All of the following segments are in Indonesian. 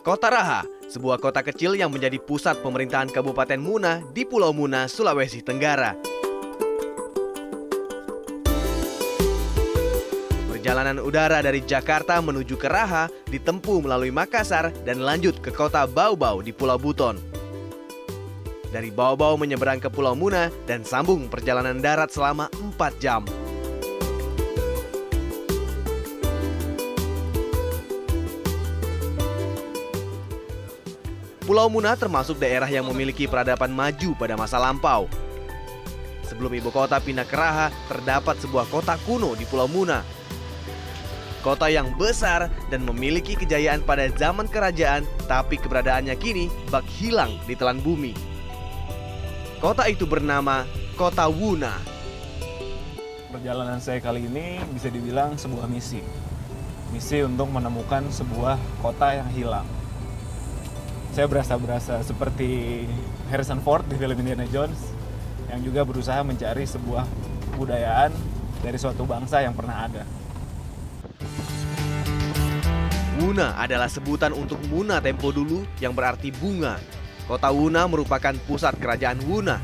Kota Raha, sebuah kota kecil yang menjadi pusat pemerintahan Kabupaten Muna di Pulau Muna, Sulawesi Tenggara. Perjalanan udara dari Jakarta menuju ke Raha ditempuh melalui Makassar dan lanjut ke kota Baubau di Pulau Buton. Dari Baubau menyeberang ke Pulau Muna dan sambung perjalanan darat selama 4 jam. Pulau Muna termasuk daerah yang memiliki peradaban maju pada masa lampau. Sebelum ibu kota pindah ke Raha, terdapat sebuah kota kuno di Pulau Muna. Kota yang besar dan memiliki kejayaan pada zaman kerajaan, tapi keberadaannya kini bak hilang di telan bumi. Kota itu bernama Kota Wuna. Perjalanan saya kali ini bisa dibilang sebuah misi. Misi untuk menemukan sebuah kota yang hilang. Saya berasa seperti Harrison Ford di film Indiana Jones yang juga berusaha mencari sebuah kebudayaan dari suatu bangsa yang pernah ada. Wuna adalah sebutan untuk Muna tempo dulu yang berarti bunga. Kota Wuna merupakan pusat kerajaan Wuna.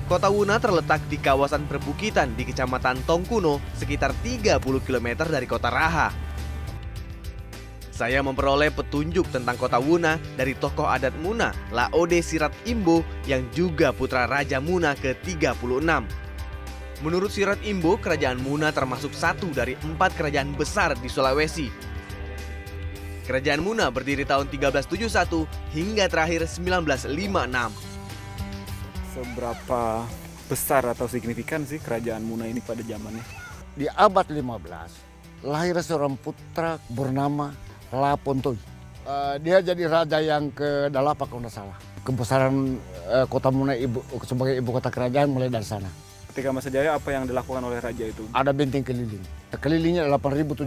Kota Wuna terletak di kawasan perbukitan di Kecamatan Tongkuno, sekitar 30 km dari kota Raha. Saya memperoleh petunjuk tentang kota Wuna dari tokoh adat Muna, Laode Sirat Imbo, yang juga putra Raja Muna ke-36. Menurut Sirat Imbo, kerajaan Muna termasuk satu dari 4 kerajaan besar di Sulawesi. Kerajaan Muna berdiri tahun 1371 hingga terakhir 1956. Seberapa besar atau signifikan sih kerajaan Muna ini pada zamannya? Di abad 15, lahir seorang putra bernama Lapontoi. Dia jadi raja yang ke-8 kalau tidak salah. Kebesaran kota Muna sebagai ibu kota kerajaan mulai dari sana. Ketika masa jaya apa yang dilakukan oleh raja itu? Ada benteng keliling. Kelilingnya 8.073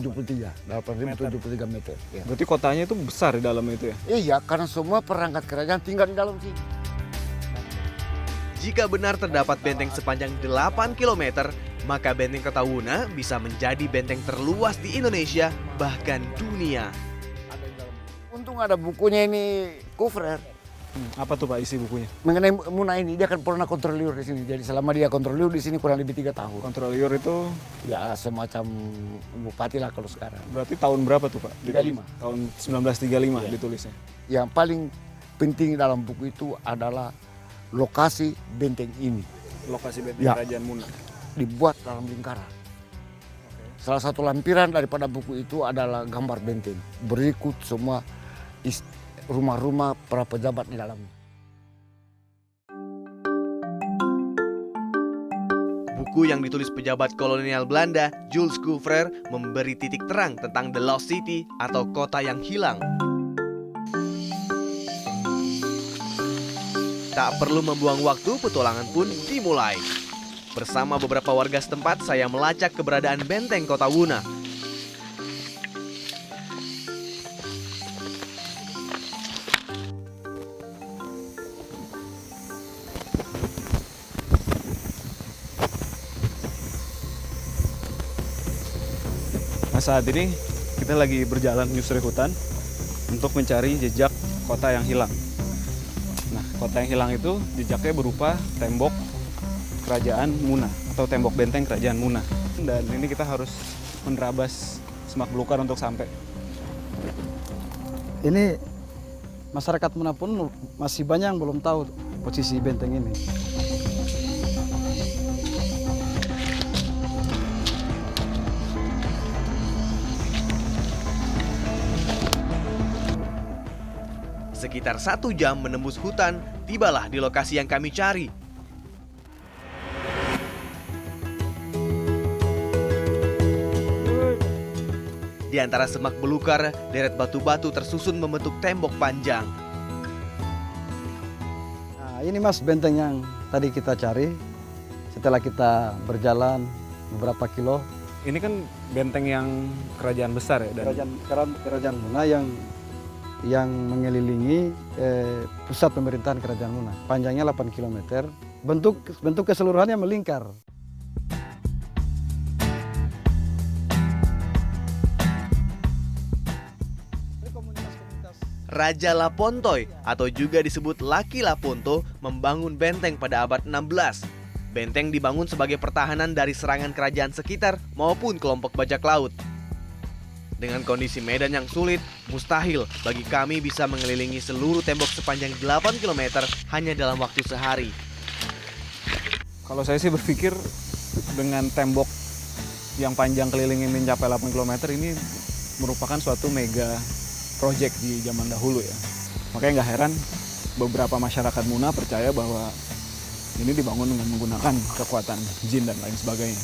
meter. Ya. Berarti kotanya itu besar di dalam itu ya? Iya, karena semua perangkat kerajaan tinggal di dalam sini. Jika benar terdapat benteng sepanjang 8 km, maka benteng Kota Wuna bisa menjadi benteng terluas di Indonesia, bahkan dunia. Untung ada bukunya ini, Kufrer. Apa tuh Pak isi bukunya? Mengenai Muna ini, dia kan pernah kontroliur di sini. Jadi selama dia kontroliur di sini kurang lebih 3 tahun. Kontroliur itu Ya semacam bupati lah kalau sekarang. berarti tahun berapa tuh Pak? 35. Tahun 1935 Iya. ditulisnya. Yang paling penting dalam buku itu adalah lokasi benteng ini. Lokasi benteng Ya. kerajaan Muna. Dibuat dalam lingkaran. Salah satu lampiran daripada buku itu adalah gambar benteng. Berikut semua rumah-rumah para pejabat di dalamnya. Buku yang ditulis pejabat kolonial Belanda, Jules Couvreur, memberi titik terang tentang The Lost City atau kota yang hilang. Tak perlu membuang waktu, petualangan pun dimulai. Bersama beberapa warga setempat, saya melacak keberadaan benteng Kota Wuna. Nah saat ini kita lagi berjalan menyusuri hutan untuk mencari jejak kota yang hilang. Nah kota yang hilang itu jejaknya berupa tembok kerajaan Muna atau tembok benteng kerajaan Muna. Dan ini kita harus menerabas semak belukar untuk sampai. Ini masyarakat Muna pun masih banyak yang belum tahu posisi benteng ini. Sekitar 1 jam menembus hutan, tibalah di lokasi yang kami cari. Di antara semak belukar, deret batu-batu tersusun membentuk tembok panjang. Nah, ini Mas benteng yang tadi kita cari. Setelah kita berjalan beberapa kilo, Ini kan benteng yang kerajaan besar ya? Dan kerajaan Muna yang mengelilingi pusat pemerintahan kerajaan Muna. Panjangnya 8 km. Bentuk keseluruhannya melingkar. Raja Lapontoy atau juga disebut Laki Laponto membangun benteng pada abad 16. Benteng dibangun sebagai pertahanan dari serangan kerajaan sekitar maupun kelompok bajak laut. Dengan kondisi medan yang sulit, mustahil bagi kami bisa mengelilingi seluruh tembok sepanjang 8 km hanya dalam waktu sehari. Kalau saya sih berpikir dengan tembok yang panjang kelilingnya mencapai 8 km ini merupakan suatu mega project di zaman dahulu ya. Makanya nggak heran beberapa masyarakat Muna percaya bahwa ini dibangun dengan menggunakan kekuatan jin dan lain sebagainya.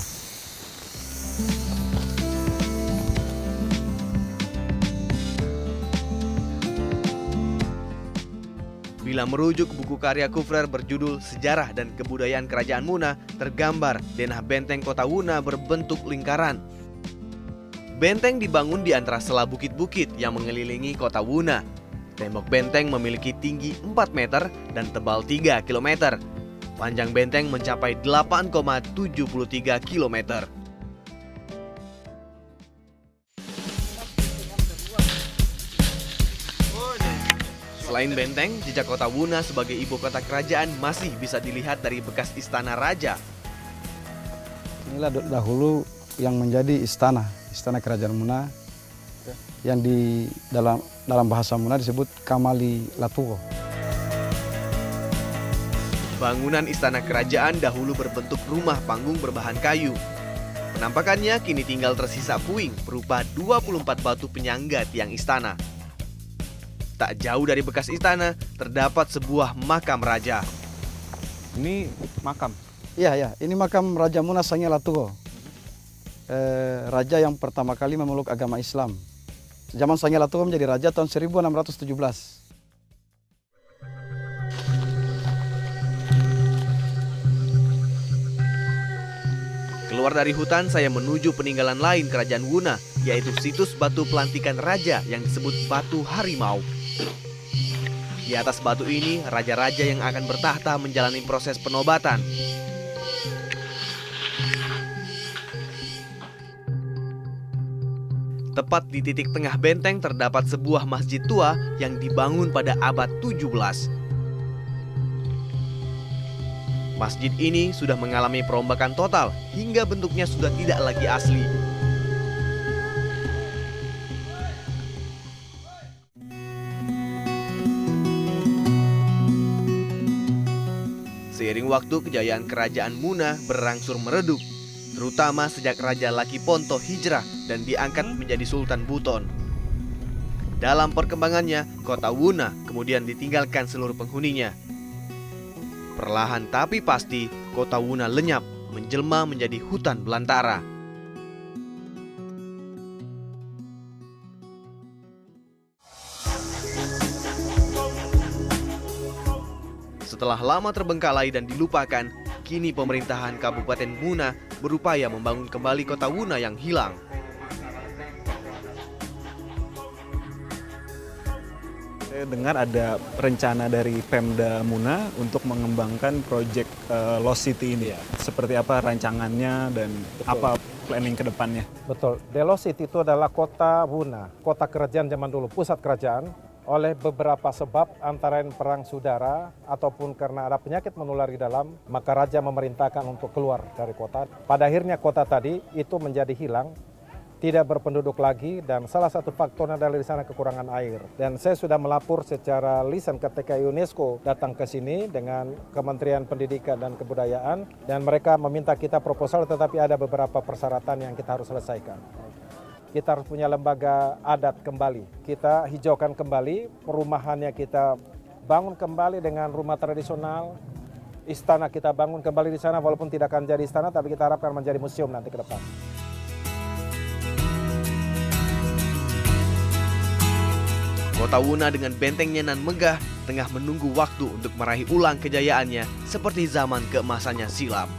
Bila merujuk buku karya Kufrer berjudul Sejarah dan Kebudayaan Kerajaan Muna, tergambar denah benteng kota Wuna berbentuk lingkaran. Benteng dibangun di antara sela bukit-bukit yang mengelilingi kota Wuna. Tembok benteng memiliki tinggi 4 meter dan tebal 3 km. Panjang benteng mencapai 8,73 km. Selain benteng, jejak kota Wuna sebagai ibu kota kerajaan masih bisa dilihat dari bekas istana raja. Inilah dahulu yang menjadi istana kerajaan Muna yang di dalam bahasa Muna disebut Kamali Latuo. Bangunan istana kerajaan dahulu berbentuk rumah panggung berbahan kayu. Penampakannya kini tinggal tersisa puing berupa 24 batu penyangga tiang istana. Tak jauh dari bekas istana, terdapat sebuah makam raja. Ini makam. Iya, ini makam Raja Muna Sangya Latuo. Raja yang pertama kali memeluk agama Islam. Zaman Sangya Latuo menjadi raja tahun 1617. Keluar dari hutan, saya menuju peninggalan lain kerajaan Wuna, yaitu situs batu pelantikan raja yang disebut Batu Harimau. Di atas batu ini, raja-raja yang akan bertahta menjalani proses penobatan. Tepat di titik tengah benteng terdapat sebuah masjid tua yang dibangun pada abad 17. Masjid ini sudah mengalami perombakan total hingga bentuknya sudah tidak lagi asli. Seiring waktu, kejayaan kerajaan Muna berangsur meredup, terutama sejak Raja Laki Ponto hijrah dan diangkat menjadi Sultan Buton. Dalam perkembangannya, kota Wuna kemudian ditinggalkan seluruh penghuninya. Perlahan tapi pasti, kota Wuna lenyap, menjelma menjadi hutan belantara. Setelah lama terbengkalai dan dilupakan, kini pemerintahan Kabupaten Muna berupaya membangun kembali kota Wuna yang hilang. Saya dengar ada rencana dari Pemda Muna untuk mengembangkan proyek Lost City ini. Seperti apa rancangannya dan apa planning ke depannya? Betul. The Lost City itu adalah kota Wuna, kota kerajaan zaman dulu, pusat kerajaan. Oleh beberapa sebab, antara lain perang saudara ataupun karena ada penyakit menular di dalam, maka raja memerintahkan untuk keluar dari kota. Pada akhirnya kota tadi itu menjadi hilang, tidak berpenduduk lagi, dan salah satu faktornya adalah di sana kekurangan air. Dan saya sudah melapor secara lisan ketika UNESCO datang ke sini dengan Kementerian Pendidikan dan Kebudayaan, dan mereka meminta kita proposal, tetapi ada beberapa persyaratan yang kita harus selesaikan. Kita harus punya lembaga adat kembali. Kita hijaukan kembali, perumahannya kita bangun kembali dengan rumah tradisional. Istana kita bangun kembali di sana, walaupun tidak akan jadi istana, tapi kita harapkan menjadi museum nanti ke depan. Kota Wuna dengan bentengnya nan megah tengah menunggu waktu untuk meraih ulang kejayaannya seperti zaman keemasannya silam.